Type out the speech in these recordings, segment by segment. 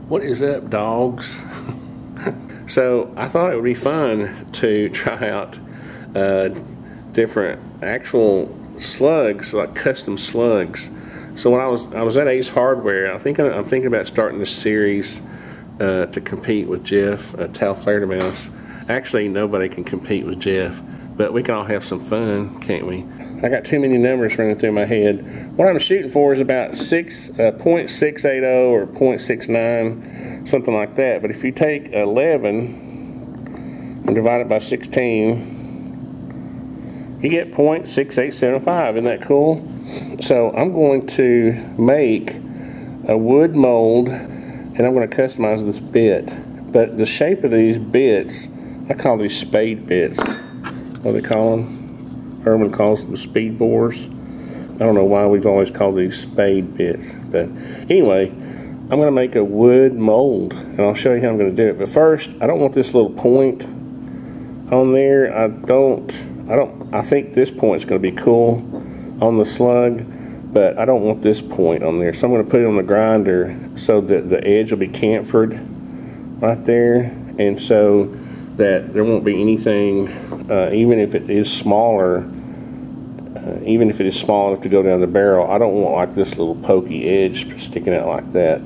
What is up, dogs? So I thought it would be fun to try out different actual slugs, like custom slugs. So when I was at Ace Hardware, I'm thinking about starting this series to compete with Jeff, Tal Fledermaus. Actually, nobody can compete with Jeff, but we can all have some fun, can't we? I got too many numbers running through my head. What I'm shooting for is about 0.680 or 0.69, something like that. But if you take 11 and divide it by 16, you get 0.6875. Isn't that cool? So I'm going to make a wood mold, and I'm going to customize this bit. But the shape of these bits, I call these spade bits. What do they call them? Herman calls them speed bores. I don't know why we've always called these spade bits, but anyway, I'm going to make a wood mold, and I'll show you how I'm going to do it. But first, I don't want this little point on there. I think this point is going to be cool on the slug, but I don't want this point on there. So I'm going to put it on the grinder so that the edge will be chamfered right there, and so that there won't be anything, even if it is smaller, even if it is small enough to go down the barrel, I don't want like this little pokey edge sticking out like that.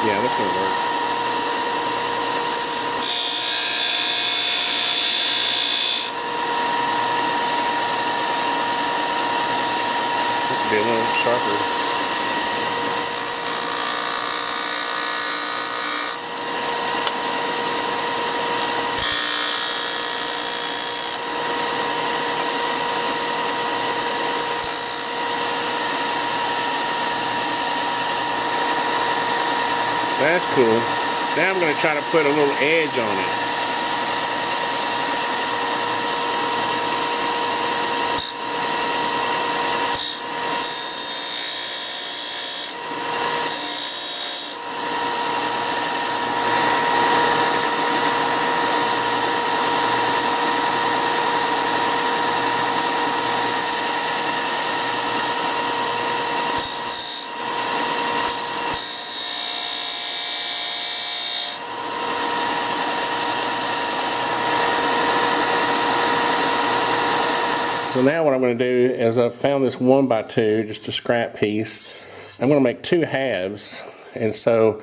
Yeah, that's gonna work. This will be a little sharper. That's cool. Now I'm going to try to put a little edge on it. So now what I'm going to do is I've found this 1x2, just a scrap piece. I'm going to make two halves, and so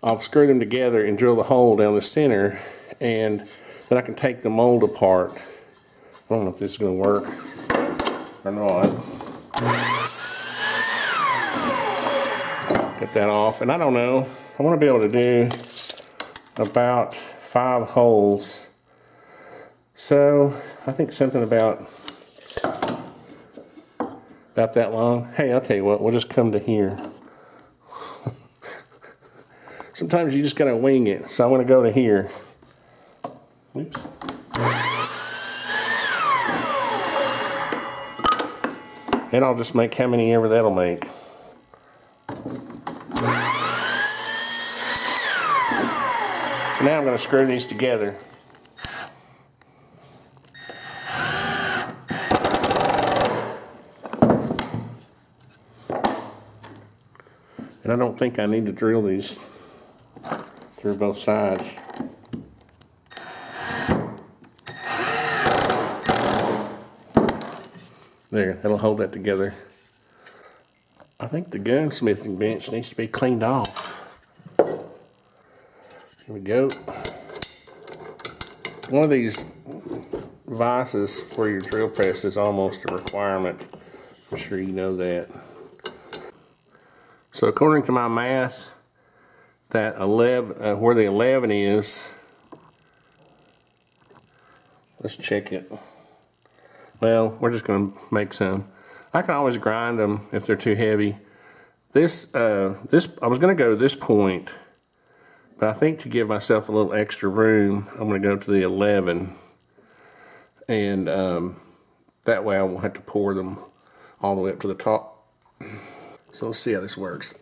I'll screw them together and drill the hole down the center, and then I can take the mold apart. I don't know if this is going to work or not. Get that off, and I don't know. I want to be able to do about 5 holes. So I think something about that long. Hey, I'll tell you what, we'll just come to here. Sometimes you just gotta wing it, so I'm gonna go to here. Oops. And I'll just make how many ever that'll make. So now I'm gonna screw these together. And I don't think I need to drill these through both sides. There, that'll hold that together. I think the gunsmithing bench needs to be cleaned off. Here we go. One of these vices for your drill press is almost a requirement. I'm sure you know that. So according to my math, that 11, where the 11 is, let's check it. Well, we're just going to make some. I can always grind them if they're too heavy. I was going to go to this point, but I think to give myself a little extra room, I'm going to go to the 11, and that way I won't have to pour them all the way up to the top. So let's see how this works.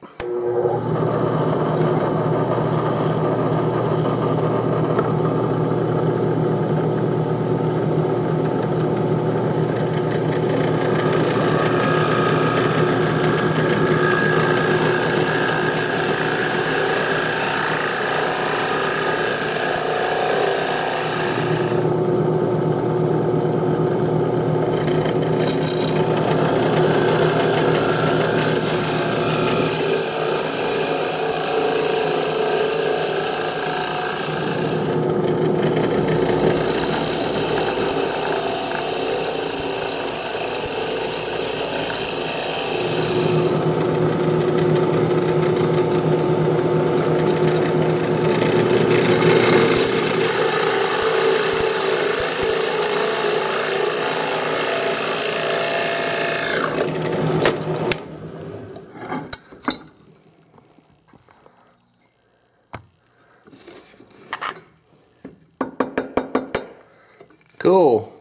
Cool.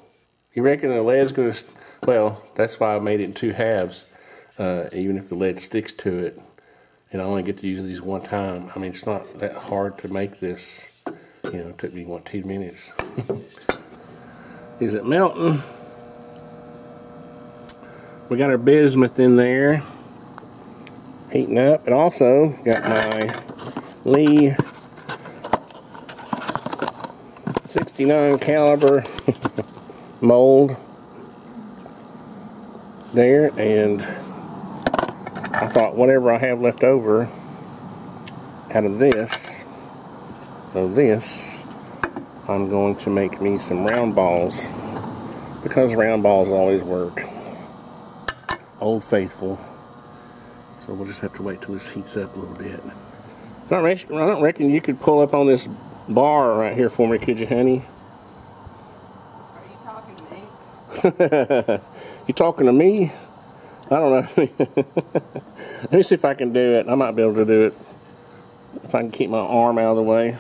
You reckon the lead's gonna, well, that's why I made it in 2 halves. Even if the lead sticks to it, and I only get to use these one time. I mean, it's not that hard to make this. You know, it took me, what, 2 minutes. Is it melting? We got our bismuth in there, heating up. And also got my Lee 69 caliber mold there, and I thought whatever I have left over out of this, I'm going to make me some round balls, because round balls always work. Old Faithful. So we'll just have to wait till this heats up a little bit. I don't reckon you could pull up on this bar right here for me, could you, honey? Are you talking to me? You talking to me? I don't know. Let me see if I can do it. I might be able to do it if I can keep my arm out of the way.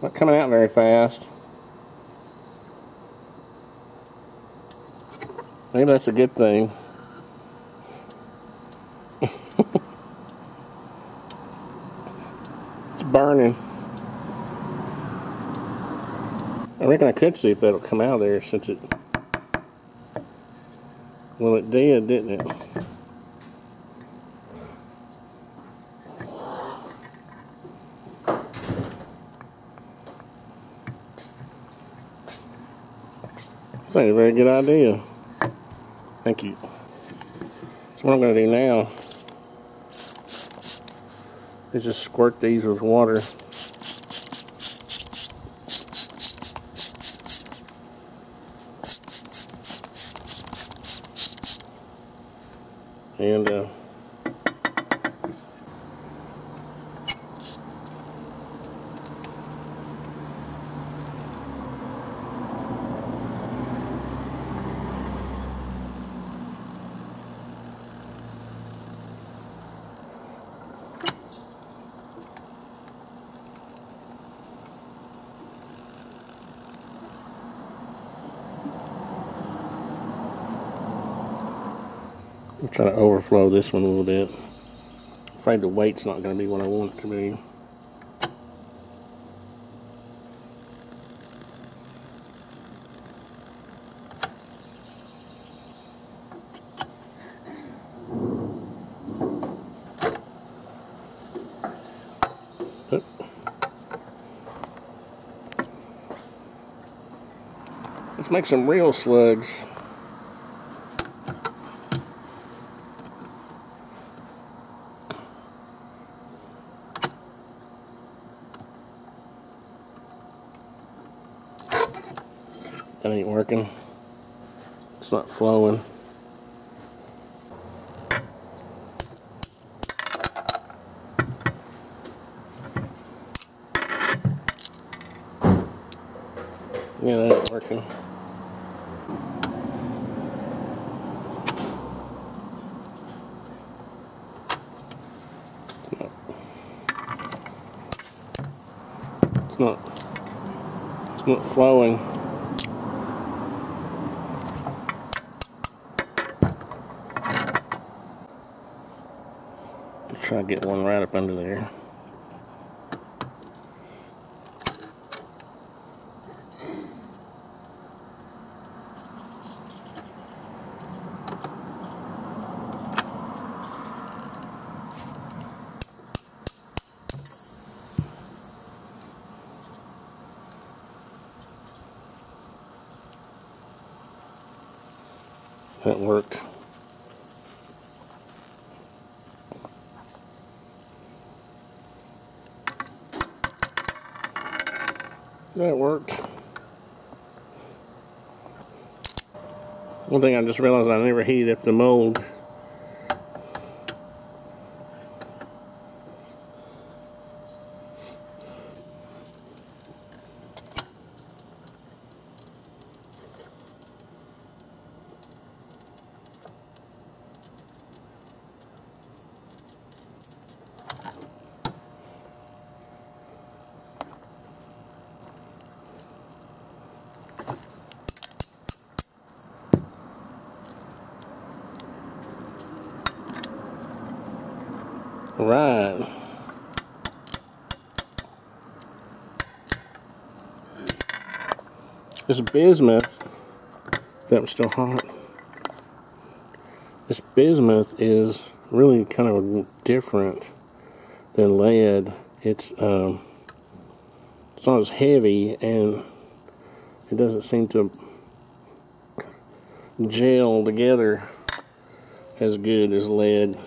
Not coming out very fast. Maybe that's a good thing. It's burning. I reckon I could see if that'll come out of there since it... Well, it did, didn't it? This ain't a very good idea. Thank you. So what I'm going to do now is just squirt these with water. And I'm trying to overflow this one a little bit. I'm afraid the weight's not going to be what I want it to be. Oop. Let's make some real slugs. That ain't working. It's not flowing. Yeah, that ain't working. It's not flowing. Try to get one right up under there. That worked. That worked. One thing I just realized, I never heated up the mold. Right. This bismuth, that was still hot. This bismuth is really kind of different than lead. It's not as heavy, and it doesn't seem to gel together as good as lead.